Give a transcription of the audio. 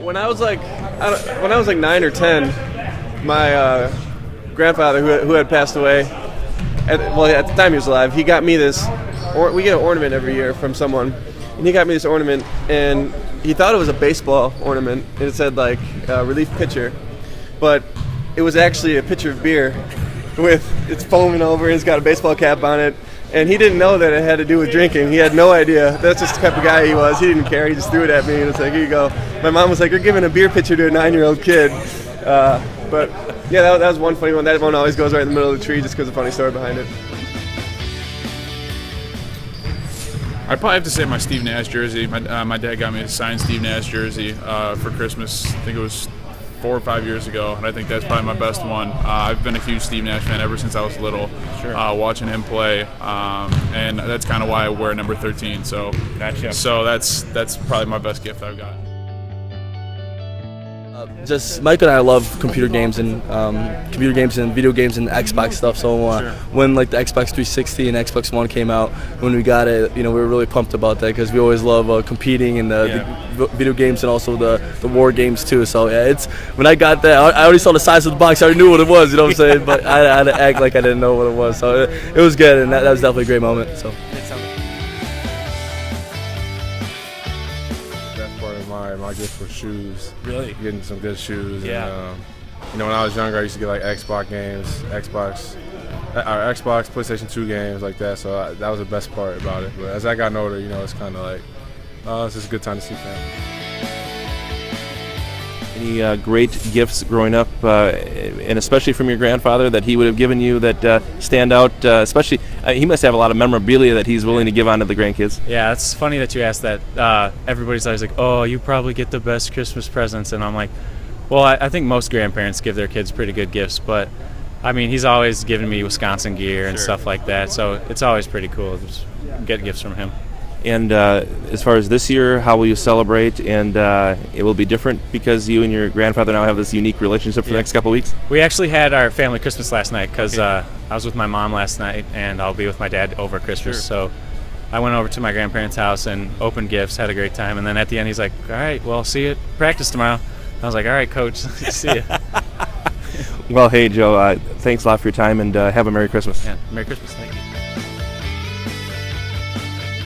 When I was like 9 or 10, my grandfather, who had passed away, at the time he was alive, he got me this. We get an ornament every year from someone, and he got me this ornament, and he thought it was a baseball ornament, and it said like relief pitcher, but it was actually a pitcher of beer with it's foaming over, and it's got a baseball cap on it. And he didn't know that it had to do with drinking. He had no idea. That's just the type of guy he was. He didn't care. He just threw it at me, and it's like, here you go. My mom was like, you're giving a beer pitcher to a 9-year-old kid. But yeah, that was one funny one. That one always goes right in the middle of the tree just because of the funny story behind it. I'd probably have to say my Steve Nash jersey. My dad got me a signed Steve Nash jersey for Christmas. I think it was 4 or 5 years ago, and I think that's probably my best one. I've been a huge Steve Nash fan ever since I was little, watching him play, and that's kind of why I wear number 13. So, gotcha. So that's probably my best gift I've got. Just Mike and I love computer games and video games and Xbox stuff. So when like the Xbox 360 and Xbox One came out, when we got it, we were really pumped about that because we always love competing in the video games and also the war games too. So yeah, it's when I got that, I already saw the size of the box. I already knew what it was. You know what I'm saying? But I had to act like I didn't know what it was. So it was good, and that was definitely a great moment. So. My gift was shoes. Really? Getting some good shoes. Yeah. And, when I was younger, I used to get like Xbox games, Xbox, PlayStation 2 games like that. So that was the best part about it. But as I got older, it's kind of like, it's just a good time to see family. Any great gifts growing up, and especially from your grandfather that he would have given you that stand out? Especially, he must have a lot of memorabilia that he's willing to give on to the grandkids. Yeah, it's funny that you asked that. Everybody's always like, "Oh, you probably get the best Christmas presents," and I'm like, "Well, I think most grandparents give their kids pretty good gifts, but I mean, he's always given me Wisconsin gear and stuff like that, so it's always pretty cool to just get gifts from him." And as far as this year, how will you celebrate? And it will be different because you and your grandfather now have this unique relationship for the next couple of weeks? We actually had our family Christmas last night because I was with my mom last night, and I'll be with my dad over Christmas. So I went over to my grandparents' house and opened gifts, had a great time. And then at the end, he's like, "All right, well, see you at practice tomorrow." I was like, "All right, Coach, see you." Well, hey, Joe, thanks a lot for your time, and have a Merry Christmas. Yeah, Merry Christmas. Thank you.